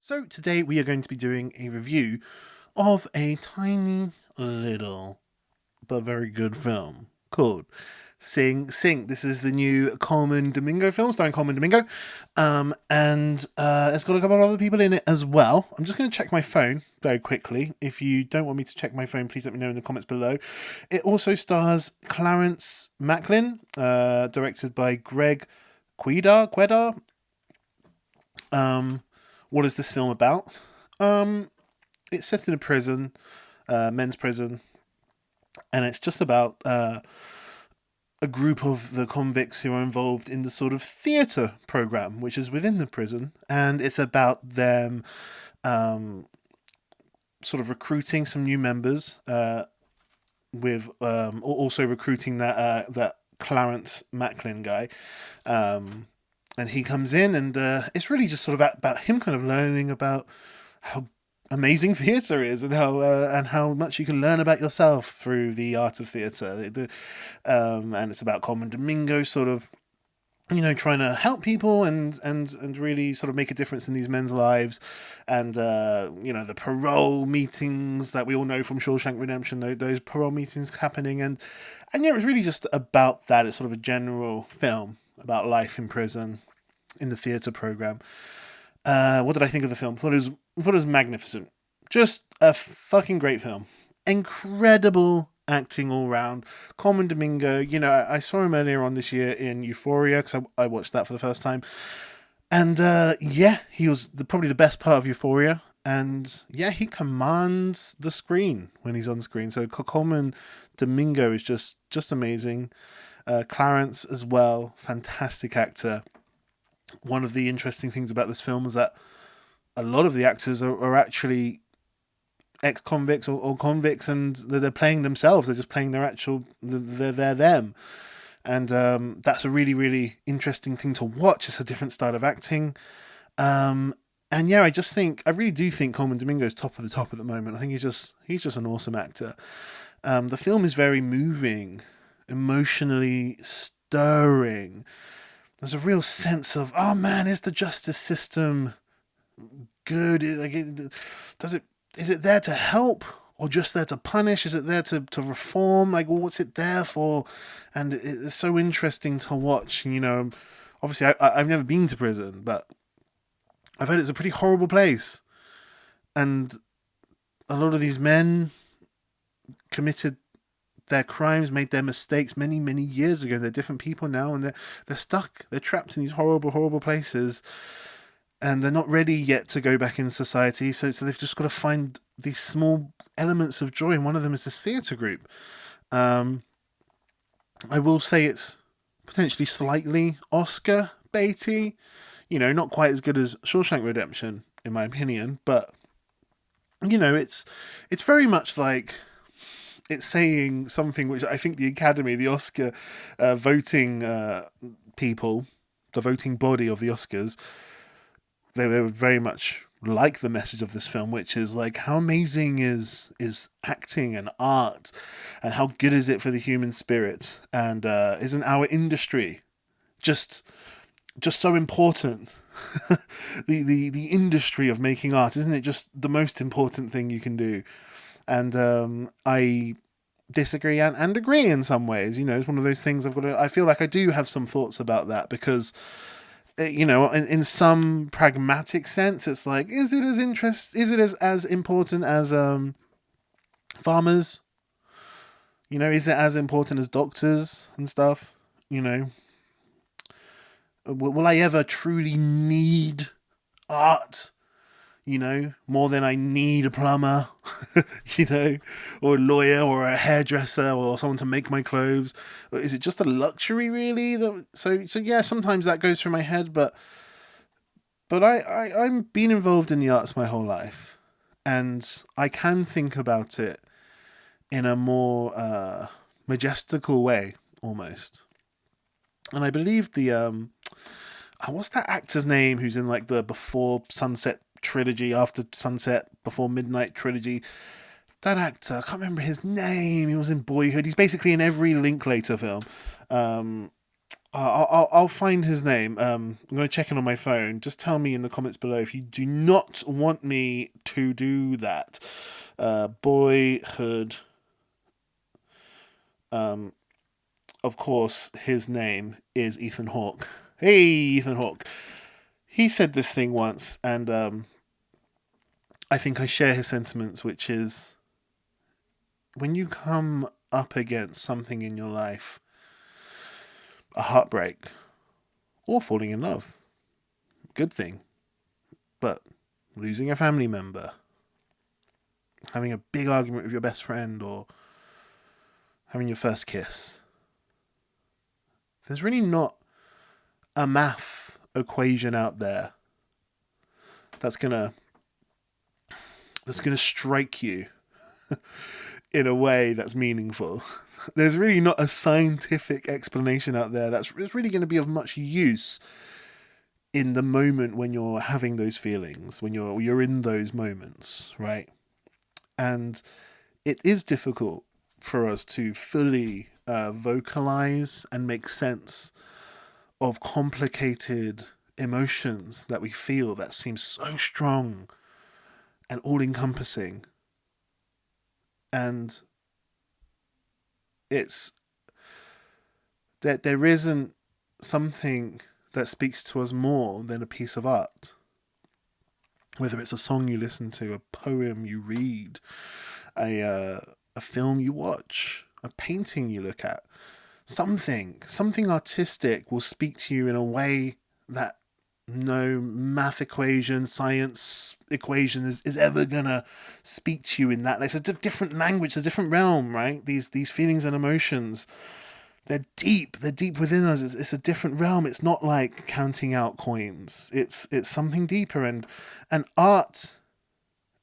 So today we are going to be doing a review of a tiny little but very good film called Sing Sing. This is the new Coleman Domingo film starring Coleman Domingo, and it's got a couple of other people in it as well. I'm just going to check my phone very quickly. If you don't want me to check my phone, please let me know in the comments below. It also stars Clarence Macklin, directed by Greg Quedar. What is this film about? It's set in a prison, men's prison, and it's just about a group of the convicts who are involved in the sort of theatre program, which is within the prison, and it's about them sort of recruiting some new members, with also recruiting that Clarence Macklin guy. And he comes in, and it's really just sort of about him kind of learning about how amazing theatre is, and how much you can learn about yourself through the art of theatre. And it's about Coleman Domingo sort of, trying to help people and really sort of make a difference in these men's lives, and the parole meetings that we all know from Shawshank Redemption, those parole meetings happening, and yeah, it was really just about that. It's sort of a general film about life in prison in the theatre program. What did I think of the film? Thought it was magnificent. Just a fucking great film. Incredible acting all round. Coleman Domingo, I saw him earlier on this year in Euphoria, because I watched that for the first time. And yeah, he was probably the best part of Euphoria. And yeah, he commands the screen when he's on screen. So Coleman Domingo is just amazing. Clarence as well, fantastic actor. One of the interesting things about this film is that a lot of the actors are actually ex-convicts or convicts, and they're playing themselves. They're just playing they're them. And that's a really, really interesting thing to watch. It's a different style of acting. And yeah, I really do think Coleman Domingo is top of the top at the moment. I think he's just an awesome actor. The film is very moving, emotionally stirring. There's a real sense of, oh man, is the justice system good? Is it there to help, or just there to punish? Is it there to reform? Like, well, what's it there for? And it's so interesting to watch. Obviously, I've never been to prison, but I've heard it's a pretty horrible place, and a lot of these men committed their crimes, made their mistakes many, many years ago. They're different people now, and they're stuck. They're trapped in these horrible, horrible places, and they're not ready yet to go back in society. So they've just got to find these small elements of joy, and one of them is this theatre group. I will say it's potentially slightly Oscar baity. Not quite as good as Shawshank Redemption, in my opinion, but it's very much like it's saying something which I think the Academy, the Oscar voting people, the voting body of the Oscars, they would very much like the message of this film, which is like, how amazing is acting and art, and how good is it for the human spirit, and isn't our industry just so important? the industry of making art, isn't it just the most important thing you can do? And I disagree and agree in some ways. It's one of those things I feel like I do have some thoughts about that, because in some pragmatic sense, it's like, is it as important as farmers? Is it as important as doctors and stuff? Will I ever truly need art, more than I need a plumber, or a lawyer, or a hairdresser, or someone to make my clothes? Or is it just a luxury, really? So yeah, sometimes that goes through my head, but I'm been involved in the arts my whole life, and I can think about it in a more majestical way, almost. And I believe what's that actor's name who's in like the Before Sunset trilogy, After Sunset, Before Midnight trilogy? That actor, I can't remember his name. He was in Boyhood. He's basically in every Linklater film. I'll find his name. I'm going to check in on my phone. Just tell me in the comments below if you do not want me to do that. Boyhood. Of course, his name is Ethan Hawke. Hey, Ethan Hawke. He said this thing once, and I think I share his sentiments, which is when you come up against something in your life, a heartbreak, or falling in love, good thing, but losing a family member, having a big argument with your best friend, or having your first kiss, there's really not a math equation out there that's gonna strike you in a way that's meaningful. There's really not a scientific explanation out there that's really going to be of much use in the moment when you're having those feelings, when you're in those moments, right? And it is difficult for us to fully vocalize and make sense of complicated emotions that we feel that seem so strong and all-encompassing. And it's that there isn't something that speaks to us more than a piece of art. Whether it's a song you listen to, a poem you read, a film you watch, a painting you look at, something artistic will speak to you in a way that no math equation, science equation is ever gonna speak to you in that. It's a different language, a different realm, right? These feelings and emotions, they're deep. They're deep within us. It's a different realm. It's not like counting out coins. It's something deeper, and art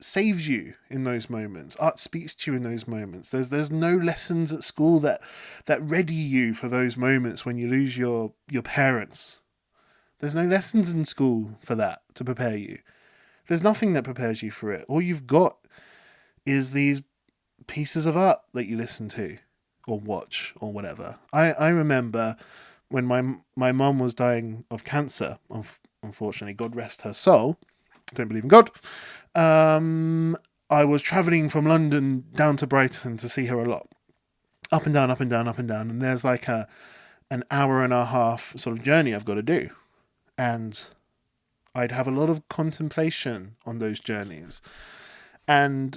saves you in those moments. Art speaks to you in those moments. There's no lessons at school that ready you for those moments when you lose your parents. There's no lessons in school for that to prepare you. There's nothing that prepares you for it. All you've got is these pieces of art that you listen to or watch or whatever. I remember when my mum was dying of cancer, unfortunately, God rest her soul. I don't believe in God. I was travelling from London down to Brighton to see her a lot. Up and down, up and down, up and down. And there's like an hour and a half sort of journey I've got to do. And I'd have a lot of contemplation on those journeys. And,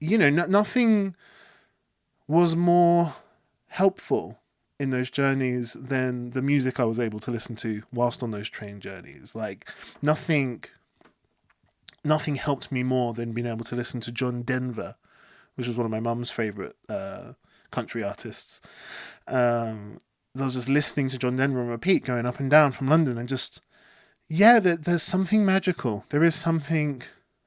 nothing was more helpful in those journeys than the music I was able to listen to whilst on those train journeys. Like, nothing helped me more than being able to listen to John Denver, which was one of my mum's favourite country artists. I was just listening to John Denver on repeat, going up and down from London, and just, there's something magical. There is something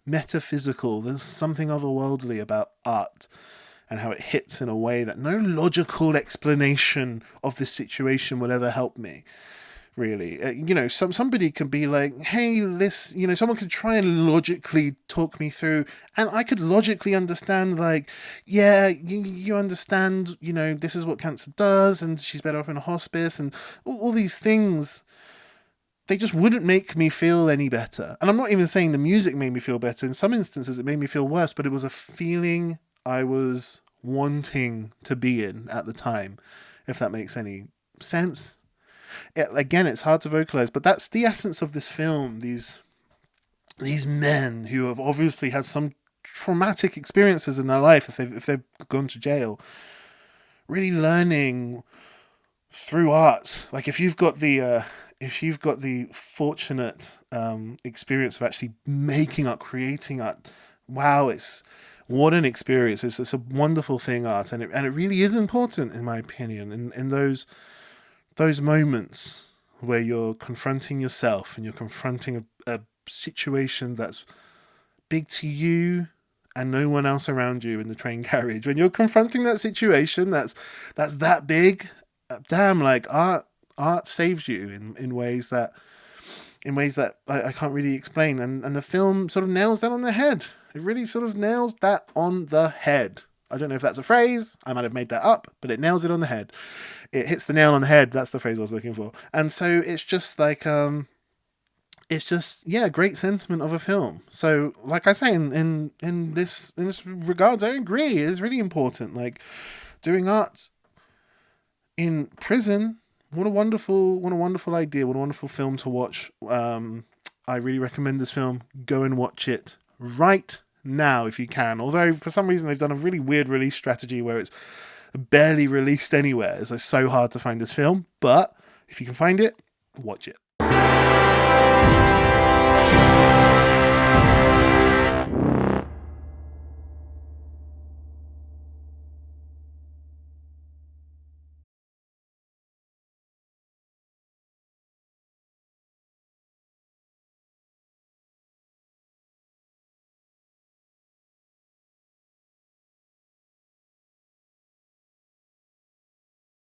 metaphysical. There's something otherworldly about art and how it hits in a way that no logical explanation of this situation will ever help me. Really, somebody could be like, hey, listen, someone could try and logically talk me through, and I could logically understand, like, you understand, this is what cancer does, and she's better off in a hospice, and all these things. They just wouldn't make me feel any better. And I'm not even saying the music made me feel better. In some instances, it made me feel worse, but it was a feeling I was wanting to be in at the time, if that makes any sense. Again, it's hard to vocalize, but that's the essence of this film. These men who have obviously had some traumatic experiences in their life, if they've gone to jail, really learning through art. Like, if you've got the fortunate experience of actually making art, creating art, wow, what an experience. It's a wonderful thing, art, and it really is important, in my opinion, in those moments where you're confronting yourself and you're confronting a situation that's big to you and no one else around you in the train carriage. When you're confronting that situation that's that big, damn, like, art saves you in ways that I can't really explain. And the film sort of nails that on the head. It really sort of nails that on the head. I don't know if that's a phrase. I might have made that up, but it nails it on the head. It hits the nail on the head. That's the phrase I was looking for. And so it's just like, it's just, yeah, great sentiment of a film. So, like I say, in this regards, I agree. It's really important. Like, doing art in prison. What a wonderful idea. What a wonderful film to watch. I really recommend this film. Go and watch it right now if you can. Although for some reason they've done a really weird release strategy where it's barely released anywhere. It's like so hard to find this film. But if you can find it, watch it.